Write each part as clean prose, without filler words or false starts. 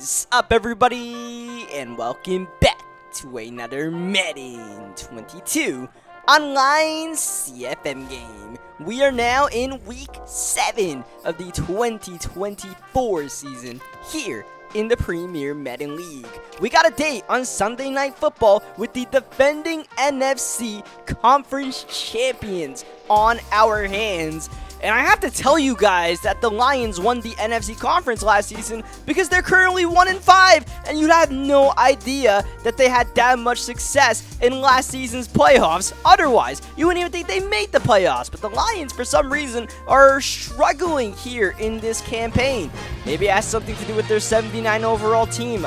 What is up, everybody, and welcome back to another Madden 22 online CFM game. We are now in week 7 of the 2024 season here in the Premier Madden League. We got a date on Sunday Night Football with the defending NFC Conference champions on our hands. And I have to tell you guys that the Lions won the NFC Conference last season because they're currently 1-5, and you'd have no idea that they had that much success in last season's playoffs. Otherwise, you wouldn't even think they made the playoffs. But the Lions, for some reason, are struggling here in this campaign. Maybe it has something to do with their 79 overall team.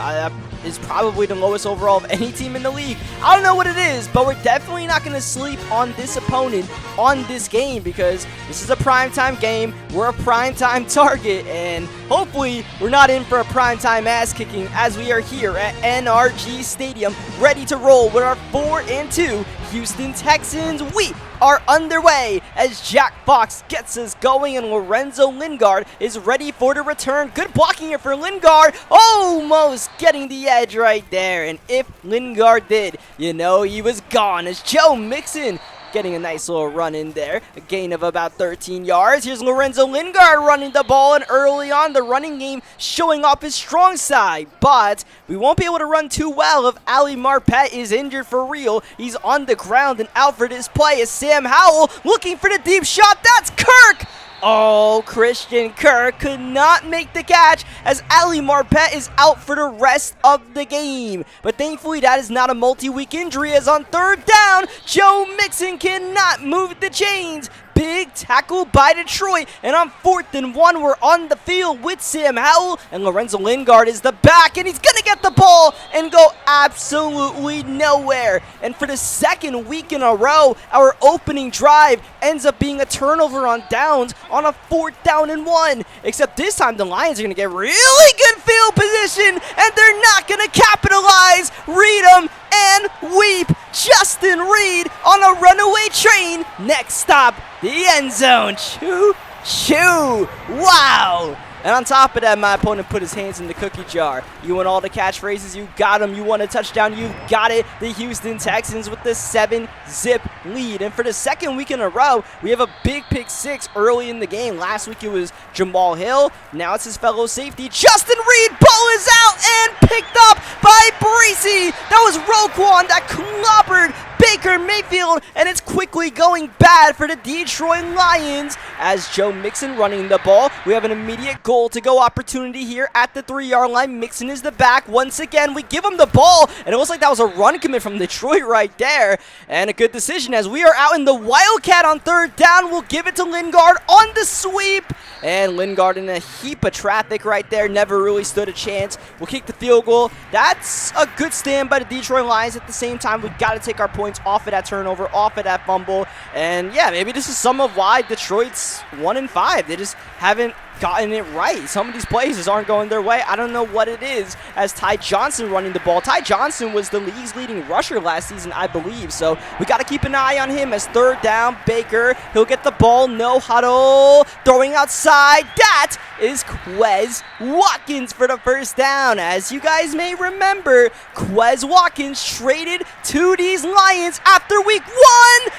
Is probably the lowest overall of any team in the league. I don't know what it is, but we're definitely not going to sleep on this opponent on this game because this is a primetime game. We're a primetime target, and hopefully we're not in for a primetime ass kicking as we are here at NRG Stadium ready to roll with our 4-2 Houston Texans. We are underway as Jack Fox gets us going, and Lorenzo Lingard is ready for the return. Good blocking here for Lingard, almost getting the edge right there, and if Lingard did, you know he was gone as Joe Mixon getting a nice little run in there. A gain of about 13 yards. Here's Lorenzo Lingard running the ball, and early on the running game showing off his strong side. But we won't be able to run too well if Ali Marpet is injured for real. He's on the ground and out for this play as Sam Howell looking for the deep shot. That's Kirk! Oh, Christian Kirk could not make the catch as Ali Marpet is out for the rest of the game. But thankfully, that is not a multi-week injury, as on third down, Joe Mixon cannot move the chains. Big tackle by Detroit, and on 4th and 1, we're on the field with Sam Howell, and Lorenzo Lingard is the back, and he's going to get the ball and go absolutely nowhere. And for the second week in a row, our opening drive ends up being a turnover on downs on a 4th down and 1. Except this time, the Lions are going to get really good field position, and they're not going to capitalize. Read them and weep. Justin Reed on a runaway train. Next stop, the end zone. Choo, choo. Wow. And on top of that, my opponent put his hands in the cookie jar. You want all the catchphrases? You got them. You want a touchdown? You got it. The Houston Texans with the 7-zip lead. And for the second week in a row, we have a big pick six early in the game. Last week it was Jamal Hill. Now it's his fellow safety, Justin Reed. Ball is out and picked up by Breesy. That was Roquan that clobbered Baker Mayfield, and it's quickly going bad for the Detroit Lions as Joe Mixon running the ball. We have an immediate goal to go opportunity here at the 3-yard line. Mixon is the back. Once again, we give him the ball, and it looks like that was a run commit from Detroit right there, and a good decision as we are out in the Wildcat on third down. We'll give it to Lingard on the sweep, and Lingard in a heap of traffic right there. Never really stood a chance. We'll kick the field goal. That's a good stand by the Detroit Lions. At the same time, we've got to take our points off of that turnover, off of that fumble. And yeah, maybe this is some of why Detroit's 1-5. They just haven't gotten it right. Some of these plays just aren't going their way. I don't know what it is as Ty Johnson running the ball. Ty Johnson was the league's leading rusher last season, I believe. So we got to keep an eye on him as third down. Baker, he'll get the ball. No huddle. Throwing outside. That is Quez Watkins for the first down. As you guys may remember, Quez Watkins traded to these Lions after week 1.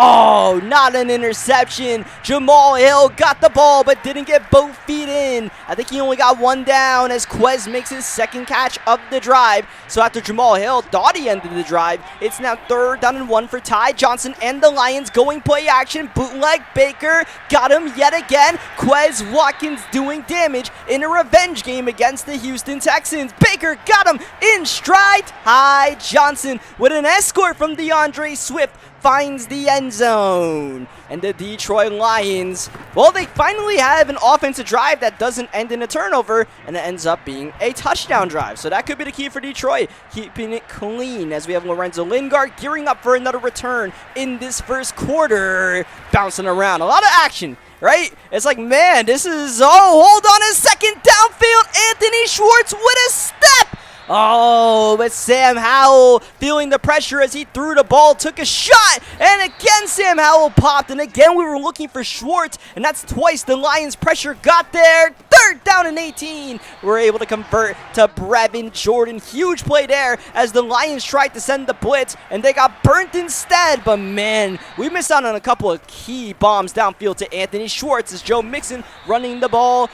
Oh, not an interception. Jamal Hill got the ball but didn't get both feet in. I think he only got one down as Quez makes his second catch of the drive. So after Jamal Hill thought he ended the drive, it's now 3rd down and 1 for Ty Johnson and the Lions going play action. Bootleg Baker got him yet again. Quez Watkins doing damage in a revenge game against the Houston Texans. Baker got him in stride. Ty Johnson with an escort from DeAndre Swift finds the end zone. And the Detroit Lions, well, they finally have an offensive drive that doesn't end in a turnover, and it ends up being a touchdown drive. So that could be the key for Detroit, keeping it clean as we have Lorenzo Lingard gearing up for another return in this first quarter. Bouncing around, a lot of action, right? It's like, man, this is, oh, hold on a second, downfield, Anthony Schwartz with a step. Oh, but Sam Howell feeling the pressure as he threw the ball, took a shot, and again Sam Howell popped, and again we were looking for Schwartz, and that's twice the Lions pressure got there. 3rd down and and 18. We're able to convert to Brevin Jordan. Huge play there as the Lions tried to send the blitz, and they got burnt instead. But man, we missed out on a couple of key bombs downfield to Anthony Schwartz as Joe Mixon running the ball.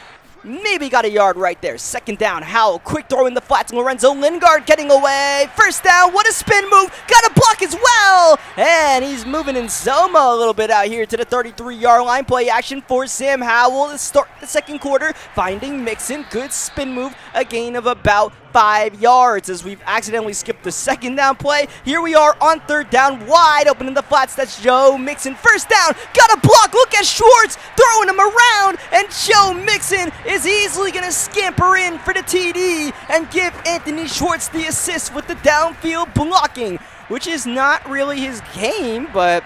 Maybe got a yard right there. Second down, Howell, quick throw in the flats. Lorenzo Lingard getting away. First down, what a spin move. Got a block as well. And he's moving in Zoma a little bit out here to the 33-yard line. Play action for Sam Howell to start the second quarter. Finding Mixon, good spin move. A gain of about 5 yards as we've accidentally skipped the second down play. Here we are on third down, wide open in the flats. That's Joe Mixon. First down, got a block. Look at Schwartz throwing him around, and Joe Mixon is easily going to scamper in for the TD and give Anthony Schwartz the assist with the downfield blocking, which is not really his game, but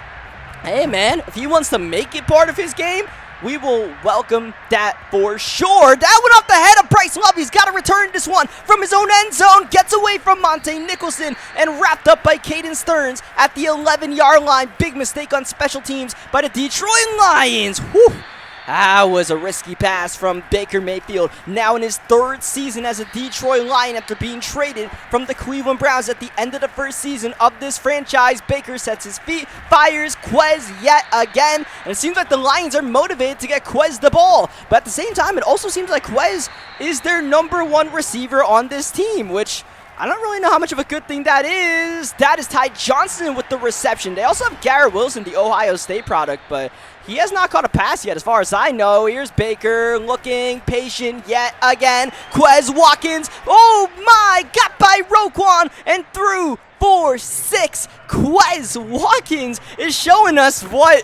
hey man, if he wants to make it part of his game, we will welcome that for sure. That went off the head of Bryce Love. He's got to return this one from his own end zone. Gets away from Monte Nicholson and wrapped up by Caden Stearns at the 11-yard line. Big mistake on special teams by the Detroit Lions. Whew. That was a risky pass from Baker Mayfield, now in his third season as a Detroit Lion after being traded from the Cleveland Browns at the end of the first season of this franchise. Baker sets his feet, fires Quez yet again, and it seems like the Lions are motivated to get Quez the ball. But at the same time, it also seems like Quez is their #1 receiver on this team, which I don't really know how much of a good thing that is. That is Ty Johnson with the reception. They also have Garrett Wilson, the Ohio State product, but he has not caught a pass yet as far as I know. Here's Baker looking patient yet again. Quez Watkins, oh my, got by Roquan and threw for 6. Quez Watkins is showing us what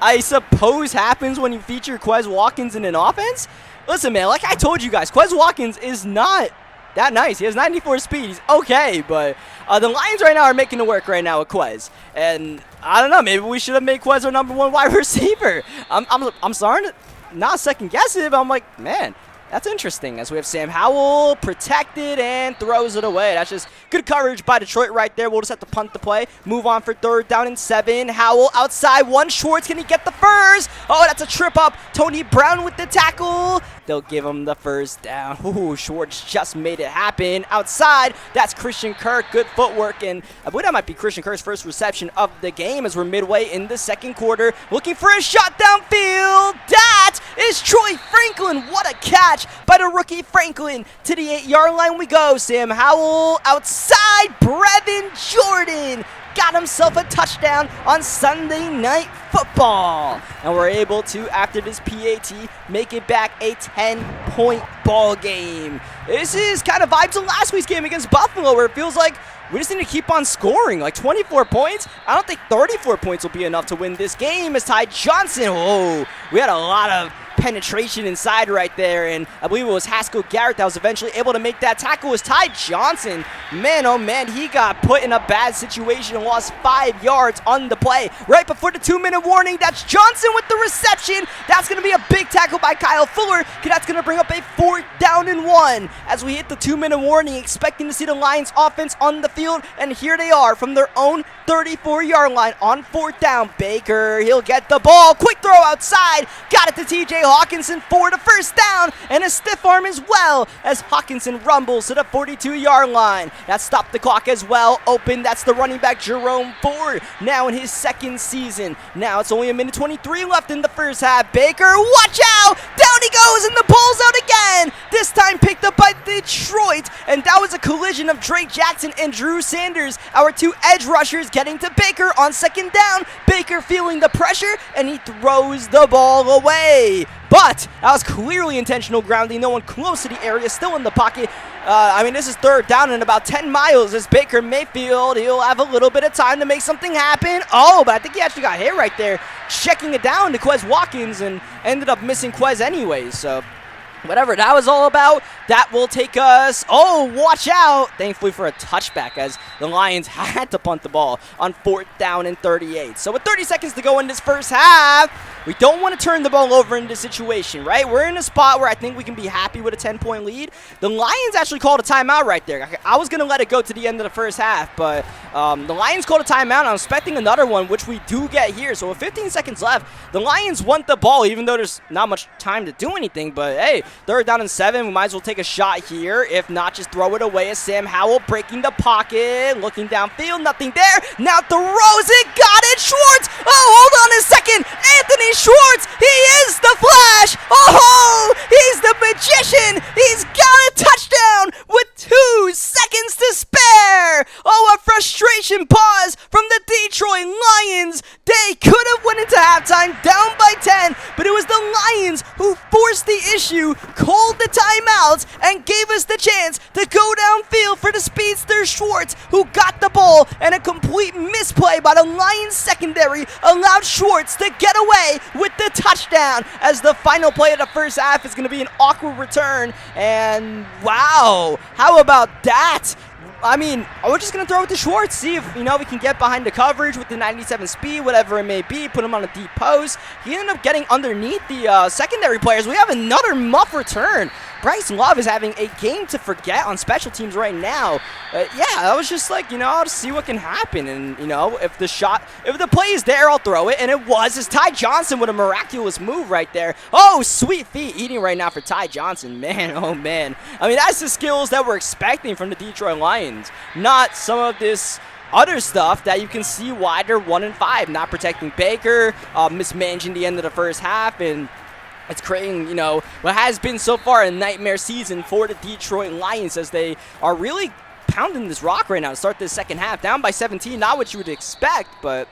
I suppose happens when you feature Quez Watkins in an offense. Listen, man, like I told you guys, Quez Watkins is not that nice. He has 94 speed. He's okay, but the Lions right now are making it work right now with Quez. And I don't know, maybe we should have made Quez our #1 wide receiver. I'm starting to not second guess it, but I'm like, man, that's interesting, as we have Sam Howell protected and throws it away. That's just good coverage by Detroit right there. We'll just have to punt the play. Move on for third down and 7. Howell outside one. Schwartz, can he get the first? Oh, that's a trip up. Tony Brown with the tackle. They'll give him the first down. Ooh, Schwartz just made it happen. Outside, that's Christian Kirk. Good footwork, and I believe that might be Christian Kirk's first reception of the game as we're midway in the second quarter. Looking for a shot downfield. That is Troy Franklin. What a catch by the rookie Franklin. To the 8-yard line we go. Sam Howell outside. Brevin Jordan got himself a touchdown on Sunday Night Football. And we're able to, after this PAT, make it back a 10-point ball game. This is kind of vibes of last week's game against Buffalo, where it feels like we just need to keep on scoring. Like 24 points? I don't think 34 points will be enough to win this game as Ty Johnson. Oh, we had a lot of penetration inside right there, and I believe it was Haskell Garrett that was eventually able to make that tackle. Was Ty Johnson. Man, oh man, he got put in a bad situation and lost 5 yards on the play. Right before the 2-minute warning, that's Johnson with the reception. That's going to be a big tackle by Kyle Fuller. That's going to bring up a 4th down and 1 as we hit the 2-minute warning, expecting to see the Lions offense on the field, and here they are from their own 34-yard line on 4th down. Baker, he'll get the ball. Quick throw outside. Got it to TJ Hawkinson for the first down, and a stiff arm as well as Hawkinson rumbles to the 42-yard line. That stopped the clock as well. Open, that's the running back Jerome Ford, now in his second season. Now it's only 1:23 left in the first half. Baker, watch out! Down he goes, and the ball's out again. This time picked up by Detroit, and that was a collision of Drake Jackson and Drew Sanders, our 2 edge rushers, getting to Baker on second down. Baker feeling the pressure, and he throws the ball away. But that was clearly intentional grounding. No one close to the area, still in the pocket. I mean, this is third down and about 10 miles. As Baker Mayfield, he'll have a little bit of time to make something happen. Oh, but I think he actually got hit right there, checking it down to Quez Watkins, and ended up missing Quez anyways. So whatever that was all about, that will take us, oh, watch out, thankfully for a touchback, as the Lions had to punt the ball on 4th down and 38. So with 30 seconds to go in this first half, We don't want to turn the ball over in this situation, right? We're in a spot where I think we can be happy with a 10-point lead. The Lions actually called a timeout right there. I was going to let it go to the end of the first half, but the Lions called a timeout. I'm expecting another one, which we do get here. So with 15 seconds left, the Lions want the ball, even though there's not much time to do anything. But hey, 3rd down and 7. We might as well take a shot here. If not, just throw it away as Sam Howell breaking the pocket, looking downfield, nothing there. Now throws it, got it, Schwartz. Oh, hold on a second. Anthony Schwartz, he is the Flash. Oh, he's the magician. He's got a touchdown with 2 seconds to spare. Oh, a frustration pause from the Detroit Lions. They could have went into halftime down by 10, but it was the Lions who forced the issue, called the timeouts, and gave us the chance to go downfield for the speedster Schwartz, who got the ball, and a complete misplay by the Lions secondary allowed Schwartz to get away with the touchdown, as the final play of the first half is going to be an awkward return. And wow, how about that? I mean, we're just going to throw it to Schwartz, see if, we can get behind the coverage with the 97 speed, whatever it may be, put him on a deep post. He ended up getting underneath the secondary players. We have another muff return. Bryce Love is having a game to forget on special teams right now. Yeah, I was just like, I'll just see what can happen. And, if the play is there, I'll throw it. And it was. It's Ty Johnson with a miraculous move right there. Oh, sweet feet eating right now for Ty Johnson. Man, oh man. I mean, that's the skills that we're expecting from the Detroit Lions. Not some of this other stuff that you can see why they're 1-5. Not protecting Baker, mismanaging the end of the first half, and it's creating, what has been so far a nightmare season for the Detroit Lions, as they are really pounding this rock right now to start this second half. Down by 17, not what you would expect, but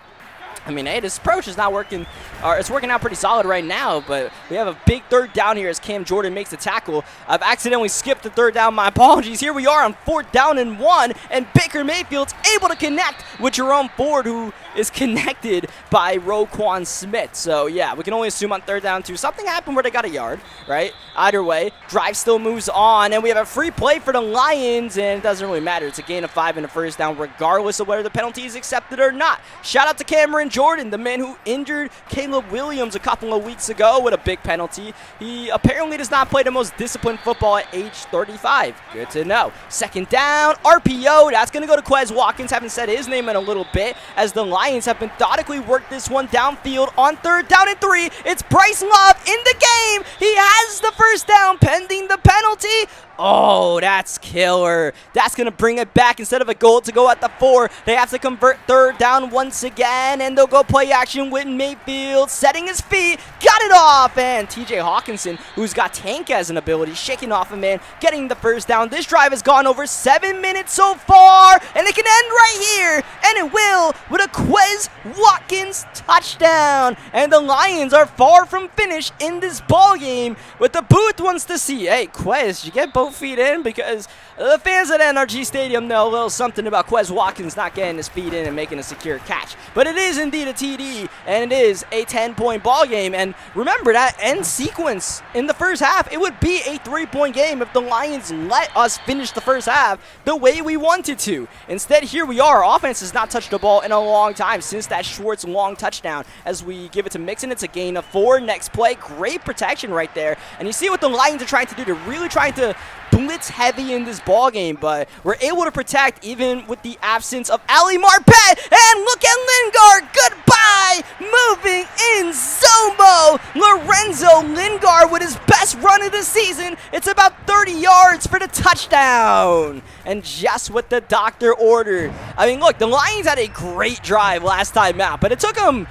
I mean, hey, this approach is not working, or it's working out pretty solid right now, but we have a big 3rd down here as Cam Jordan makes the tackle. I've accidentally skipped the 3rd down, my apologies. Here we are on 4th down and 1, and Baker Mayfield's able to connect with Jerome Ford, who is connected by Roquan Smith. So yeah, we can only assume on 3rd down 2, something happened where they got a yard, right? Either way, drive still moves on, and we have a free play for the Lions, and it doesn't really matter. It's a gain of 5 and a 1st down, regardless of whether the penalty is accepted or not. Shout out to Cameron Jordan, the man who injured Caleb Williams a couple of weeks ago with a big penalty. He apparently does not play the most disciplined football at age 35. Good to know. 2nd down, RPO. That's going to go to Quez Watkins. Haven't said his name in a little bit, as the Lions have methodically worked this one downfield on 3rd down and 3. It's Bryce Love in the game. He has the 1st down pending the penalty. Oh, that's killer. That's going to bring it back. Instead of a goal to go at the 4, they have to convert 3rd down once again, and they'll go play action with Mayfield, setting his feet, got it off, and TJ Hawkinson, who's got tank as an ability, shaking off a man, getting the 1st down. This drive has gone over 7 minutes so far, and it can end right here, and it will, with a Quez Watkins touchdown. And the Lions are far from finished in this ball game. What the booth wants to see, hey, Quez, you get both feet in, because the fans at NRG Stadium know a little something about Quez Watkins not getting his feet in and making a secure catch. But it is indeed a TD, and it is a 10-point ball game. And remember, that end sequence in the first half, it would be a 3-point game if the Lions let us finish the first half the way we wanted to. Instead, here we are. Our offense has not touched the ball in a long time since that Schwartz long touchdown. As we give it to Mixon, it's a gain of 4. Next play, great protection right there. And you see what the Lions are trying to do. They're really trying to blitz heavy in this ball game, but we're able to protect even with the absence of Ali Marpet. And look at Lingard, goodbye, moving in Zomo. Lorenzo Lingard with his best run of the season. It's about 30 yards for the touchdown, and just what the doctor ordered. I mean, look, the Lions had a great drive last time out, but it took them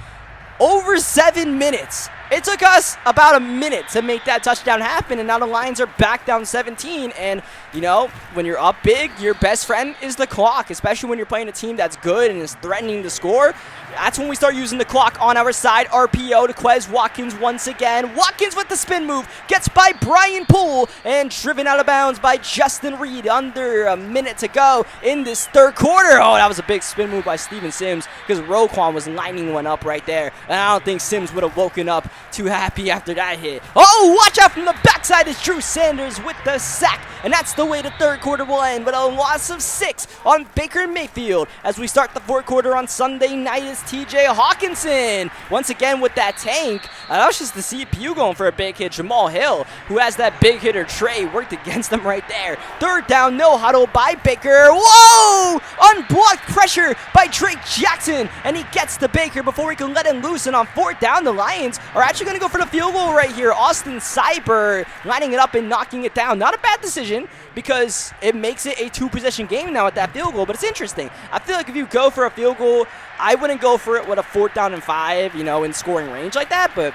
over 7 minutes. It took us about a minute to make that touchdown happen, and now the Lions are back down 17. And, when you're up big, your best friend is the clock, especially when you're playing a team that's good and is threatening to score. That's when we start using the clock on our side. RPO to Quez Watkins once again. Watkins with the spin move, gets by Brian Poole, and driven out of bounds by Justin Reed. Under a minute to go in this 3rd quarter. Oh, that was a big spin move by Steven Sims, because Roquan was lining one up right there. And I don't think Sims would have woken up too happy after that hit. Oh, watch out from the backside is Drew Sanders with the sack. And that's the way the third quarter will end with a loss of 6 on Baker Mayfield. As we start the fourth quarter on Sunday night is TJ Hawkinson. Once again with that tank. That was just the CPU going for a big hit. Jamal Hill, who has that big hitter tray, worked against them right there. Third down, no huddle by Baker. Whoa! Unblocked pressure by Drake Jackson. And he gets to Baker before he can let him loose. And on fourth down, the Lions are actually going to go for the field goal right here. Austin Cyber lining it up and knocking it down. Not a bad decision because it makes it a 2-possession game now at that field goal. But it's interesting. I feel like if you go for a field goal, I wouldn't go for it with a 4th down and 5, in scoring range like that. But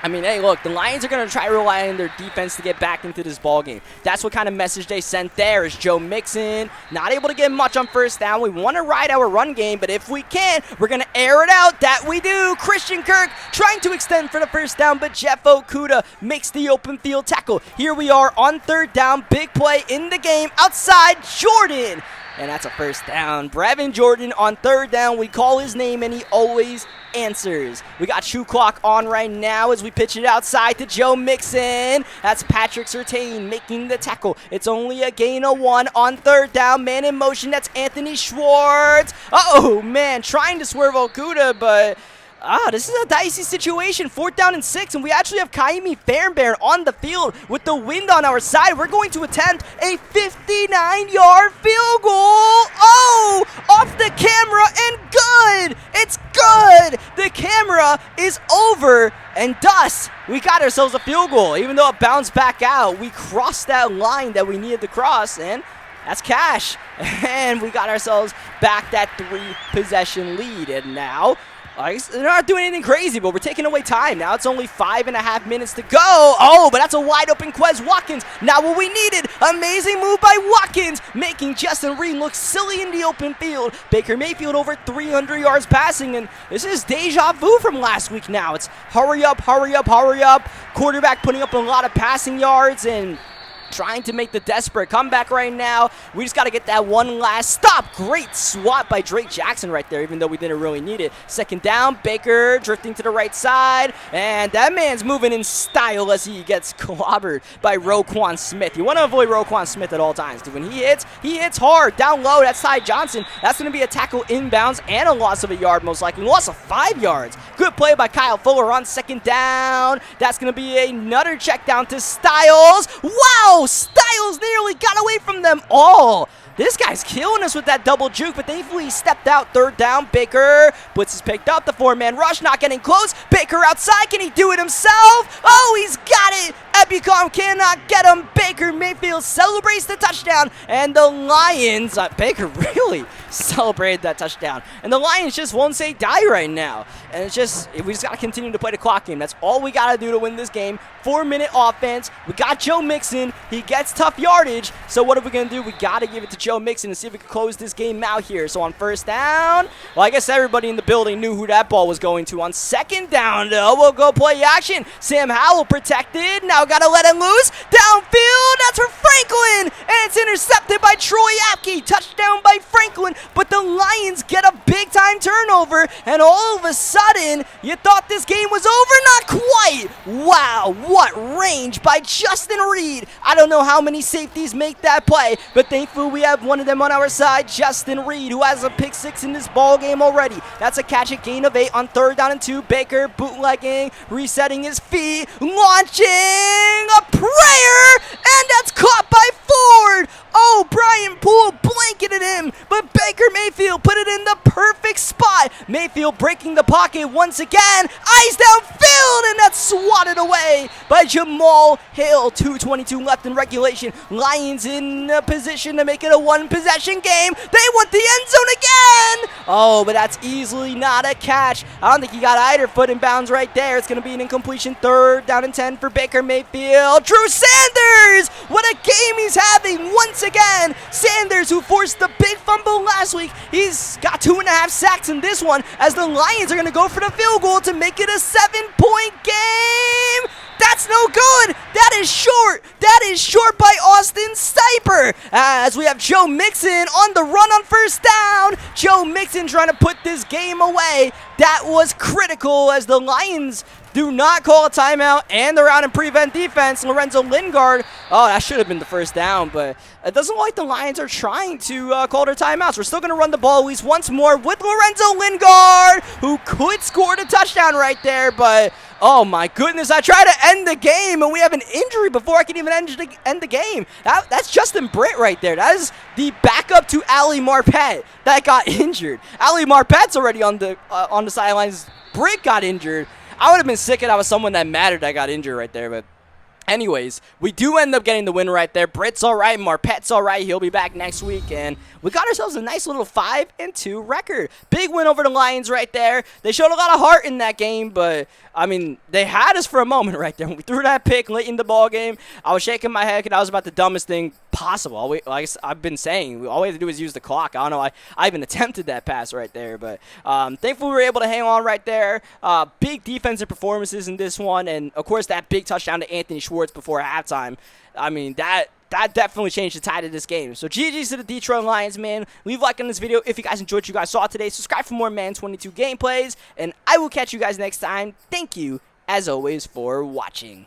I mean, hey, look, the Lions are going to try to rely on their defense to get back into this ball game. That's what kind of message they sent there. Is Joe Mixon not able to get much on first down. We want to ride our run game, but if we can, we're going to air it out. That we do. Christian Kirk trying to extend for the first down, but Jeff Okudah makes the open field tackle. Here we are on third down. Big play in the game. Outside, Jordan. And that's a first down. Brevin Jordan on third down. We call his name, and he always answers. We got shoe clock on right now as we pitch it outside to Joe Mixon. That's Patrick Surtain making the tackle. It's only a gain of 1 on third down. Man in motion. That's Anthony Schwartz. Oh, man. Trying to swerve Okudah, but this is a dicey situation. 4th down and 6, and we actually have Kaimi Fairbairn on the field with the wind on our side. We're going to attempt a 59-yard field goal. Oh, off the camera and good. It's good. The camera is over, and thus we got ourselves a field goal. Even though it bounced back out, we crossed that line that we needed to cross, and that's cash. And we got ourselves back that 3-possession lead, and now they're not doing anything crazy, but we're taking away time. Now it's only 5.5 minutes to go. Oh, but that's a wide open Quez Watkins. Not what we needed. Amazing move by Watkins, making Justin Reed look silly in the open field. Baker Mayfield over 300 yards passing, and this is deja vu from last week now. It's hurry up, hurry up, hurry up. Quarterback putting up a lot of passing yards and trying to make the desperate comeback right now. We just got to get that one last stop. Great swat by Drake Jackson right there, even though we didn't really need it. Second down, Baker drifting to the right side, and that man's moving in style as he gets clobbered by Roquan Smith. You want to avoid Roquan Smith at all times, because when he hits hard. Down low, that's Ty Johnson. That's going to be a tackle inbounds and a loss of a yard, most likely. Loss of 5 yards. Good play by Kyle Fuller on second down. That's going to be another check down to Styles. Wow! Styles nearly got away from them all. This guy's killing us with that double juke, but thankfully he stepped out. Third down, Baker. Blitz is picked up. The 4-man rush, not getting close. Baker outside. Can he do it himself? Oh, he's got it. Epicom cannot get him. Baker Mayfield celebrates the touchdown, and the Lions, Baker really celebrated that touchdown, and the Lions just won't say die right now. And it's just, we just got to continue to play the clock game. That's all we got to do to win this game. 4-minute offense. We got Joe Mixon. He gets tough yardage. So what are we going to do? We got to give it to Joe Mixon and see if we can close this game out here. So on first down, well, I guess everybody in the building knew who that ball was going to. On second down, though, we'll go play action. Sam Howell protected. Now got to let him loose. Downfield, that's for Franklin. And it's intercepted by Troy Apke. Touchdown by Franklin. But the Lions get a big-time turnover. And all of a sudden, you thought this game was over? Not quite. Wow, what range by Justin Reed. I don't know how many safeties make that play, but thankfully we have one of them on our side, Justin Reed, who has a pick 6 in this ball game already. That's a catch, a gain of 8 on third down and 2. Baker bootlegging, resetting his feet, launching a prayer, and that's caught by Ford. Oh, Brian Poole blanketed him, but Baker Mayfield put it in the perfect spot. Mayfield breaking the pocket once again. Eyes downfield, and that's swatted away by Jamal Hill. 2:22 left in regulation. Lions in a position to make it a 1-possession game. They want the end zone again. Oh, but that's easily not a catch. I don't think he got either foot in bounds right there. It's going to be an incompletion. Third down and 10 for Baker Mayfield. Drew Sanders, what a game he's having once again. Sanders, who forced the big fumble last week, he's got 2.5 sacks in this one as the Lions are going to go for the field goal to make it a 7-point game. That's no good. That is short. That is short by Austin Stiper. As we have Joe Mixon on the run on first down. Joe Mixon trying to put this game away. That was critical as the Lions do not call a timeout, and they're out in prevent defense. Lorenzo Lingard, oh, that should have been the first down, but it doesn't look like the Lions are trying to call their timeouts. We're still going to run the ball at least once more with Lorenzo Lingard, who could score the touchdown right there, but oh my goodness, I tried to end the game, and we have an injury before I can even end the game. That's Justin Britt right there. That is the backup to Ali Marpet that got injured. Ali Marpet's already on the sidelines. Britt got injured. I would have been sick if I was someone that mattered that got injured right there, but anyways, we do end up getting the win right there. Britt's all right. Marpet's all right. He'll be back next week. And we got ourselves a nice little 5-2 record. Big win over the Lions right there. They showed a lot of heart in that game, but, I mean, they had us for a moment right there. When we threw that pick late in the ball game, I was shaking my head because that was about the dumbest thing possible. Like I've been saying, all we have to do is use the clock. I don't know. I even attempted that pass right there, but thankfully we were able to hang on right there. Big defensive performances in this one, and, of course, that big touchdown to Anthony Schwartz before halftime. I mean, that definitely changed the tide of this game. So GG's to the Detroit Lions, man. Leave a like on this video if you guys enjoyed what you guys saw today. Subscribe for more Madden 22 gameplays, and I will catch you guys next time. Thank you, as always, for watching.